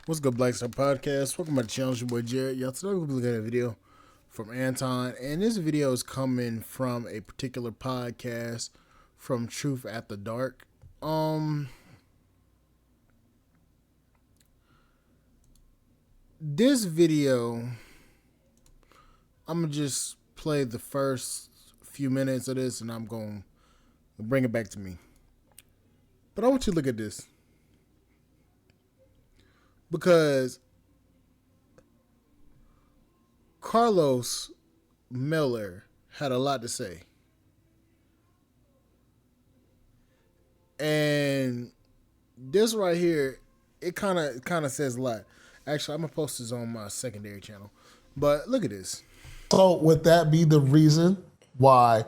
What's good, Black Star Podcast? Welcome to the channel. It's your boy Jared. Y'all, today we'll be looking at a video from Anton, and this video is coming from a particular podcast from Truth at the Dark. This video, I'm gonna just play the first few minutes of this, and I'm gonna bring it back to me. But I want you to look at this, because Karlous Miller had a lot to say. And this right here, it kind of says a lot. Actually, I'm going to post this on my secondary channel. But look at this. So would that be the reason why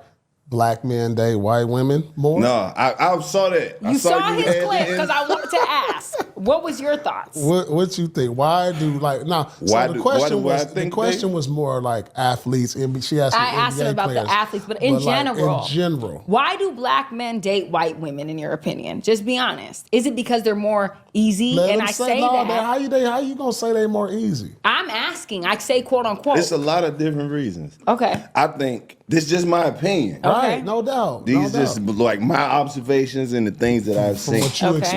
black men date white women more? No, I saw that. You saw his clip because I wanted to ask. What was your thoughts? What you think? Why do the question was more like athletes, and she asked. I asked him about the athletes, but in general, why do black men date white women? In your opinion, just be honest. Is it because they're more easy? And I say that. How you gonna say they more easy? I'm asking. I say quote unquote. It's a lot of different reasons. Okay. I think this is just my opinion. Right, no doubt. These just like my observations and the things that I've seen.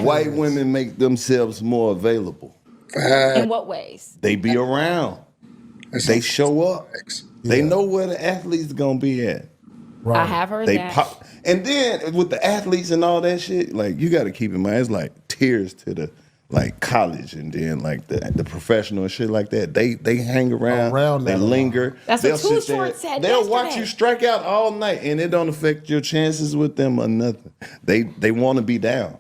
White women make themselves more available. In what ways? They be around. They show up. They know where the athletes gonna be at. Right. I have heard that. And then with the athletes and all that shit, like you got to keep in mind, it's like tears to the like college, and then like the professional and shit like that. They hang around they linger. That's what Too Short said. They'll watch you strike out all night, and it don't affect your chances with them or nothing. They want to be down,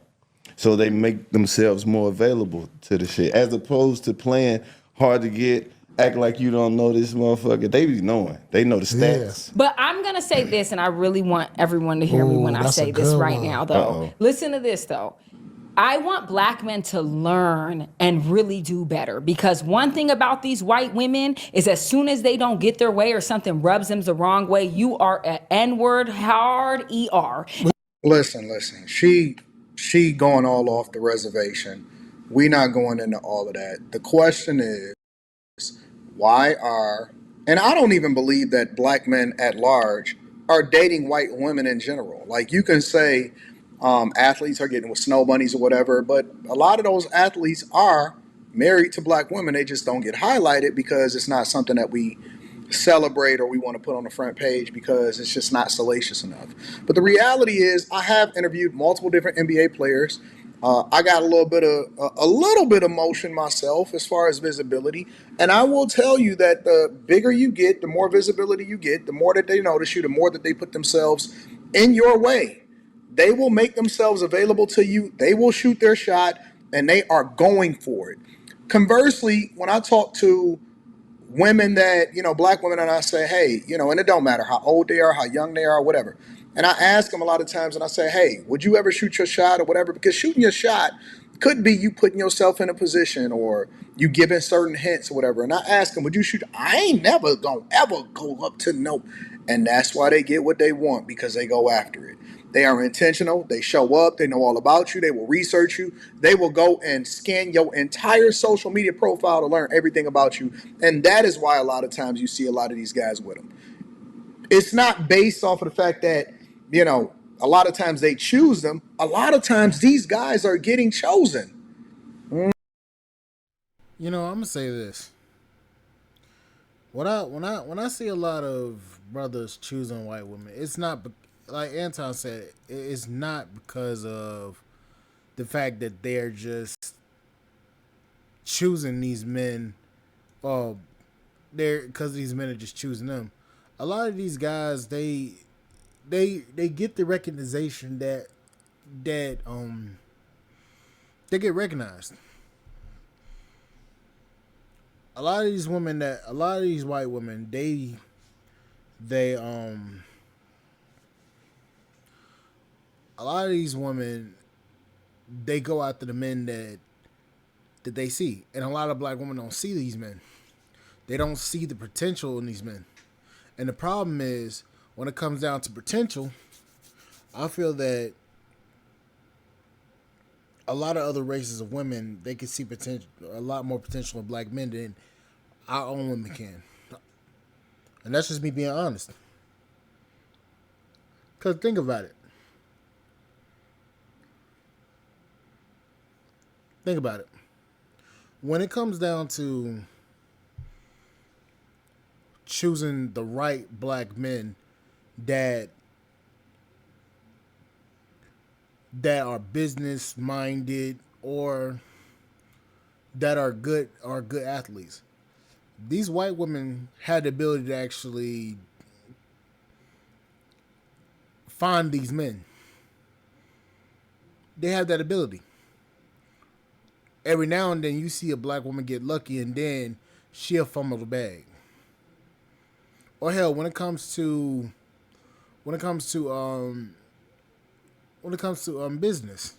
so they make themselves more available to the shit, as opposed to playing hard to get. Act like you don't know this motherfucker. They be knowing. They know the stats. But I'm going to say this, and I really want everyone to hear me when I say this right now, though. Listen to this, though. I want black men to learn and really do better, because one thing about these white women is as soon as they don't get their way or something rubs them the wrong way, you are an N-word hard ER. Listen. She going all off the reservation. We not going into all of that. The question is, and I don't even believe that black men at large are dating white women in general. Like, you can say athletes are getting with snow bunnies or whatever, but a lot of those athletes are married to black women. They just don't get highlighted because it's not something that we celebrate or we want to put on the front page because it's just not salacious enough. But the reality is, I have interviewed multiple different NBA players. I got a little bit of motion myself as far as visibility, and I will tell you that the bigger you get, the more visibility you get, the more that they notice you, the more that they put themselves in your way. They will make themselves available to you. They will shoot their shot, and they are going for it. Conversely, when I talk to women that, black women, and I say, hey, and it don't matter how old they are, how young they are, whatever. And I ask them a lot of times, and I say, hey, would you ever shoot your shot or whatever? Because shooting your shot could be you putting yourself in a position or you giving certain hints or whatever. And I ask them, would you shoot? I ain't never gonna ever go up to no. And that's why they get what they want, because they go after it. They are intentional. They show up. They know all about you. They will research you. They will go and scan your entire social media profile to learn everything about you. And that is why a lot of times you see a lot of these guys with them. It's not based off of the fact that, a lot of times they choose them. A lot of times these guys are getting chosen. I'm gonna say this. When I see a lot of brothers choosing white women, it's not like Anton said. It's not because of the fact that they're just choosing these men. Because these men are just choosing them. A lot of these guys, they get the recognition that they get recognized. A lot of these white women, a lot of these women, they go after the men that they see, and a lot of black women don't see these men. They don't see the potential in these men, and the problem is, when it comes down to potential, I feel that a lot of other races of women, they can see potential, a lot more potential in black men than our own women can. And that's just me being honest. Because think about it. Think about it. When it comes down to choosing the right black men that are business minded or that are good athletes. These white women had the ability to actually find these men. They have that ability. Every now and then you see a black woman get lucky and then she'll fumble the bag. Or hell, when it comes to business,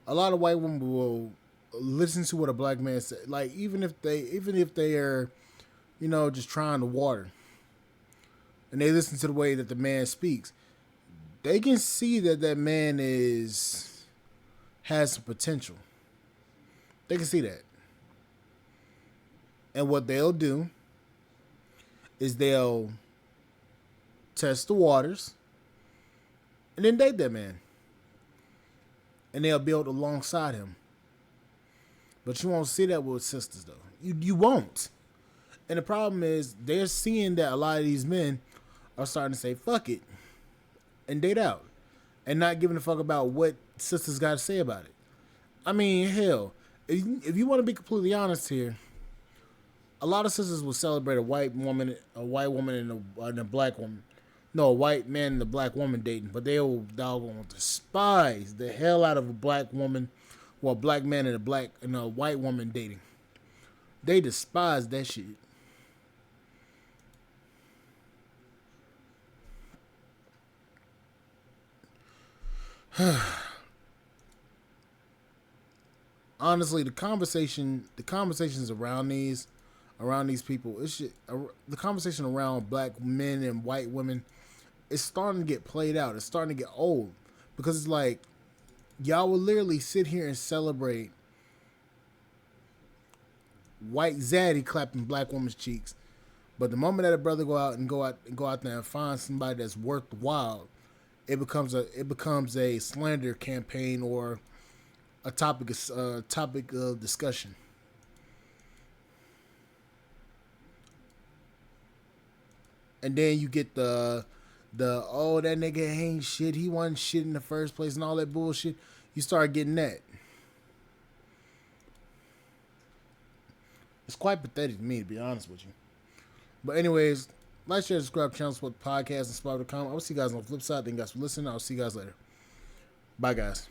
a lot of white women will listen to what a black man says. Like even if they are, just trying to water, and they listen to the way that the man speaks, they can see that that man has some potential. They can see that, and what they'll do is they'll test the waters and then date that man, and they'll build alongside him. But you won't see that with sisters though. You won't. And the problem is they're seeing that a lot of these men are starting to say fuck it and date out and not giving a fuck about what sisters got to say about it. I mean, hell, if you want to be completely honest here, a lot of sisters will celebrate a white woman and a black woman. No, a white man and a black woman dating, but they'll doggone despise the hell out of a black woman, or a black man and a white woman dating. They despise that shit. Honestly, the conversations around these people, the conversation around black men and white women is starting to get played out. It's starting to get old because it's like y'all will literally sit here and celebrate white zaddy clapping black woman's cheeks, but the moment that a brother go out there and find somebody that's worthwhile, it becomes a slander campaign or a topic of discussion. And then you get the oh, that nigga ain't shit, he wasn't shit in the first place and all that bullshit. You start getting that. It's quite pathetic to me, to be honest with you. But anyways, like, share, subscribe, channel, support the podcast, and subscribe to comment. I will see you guys on the flip side. Thank you guys for listening. I'll see you guys later. Bye, guys.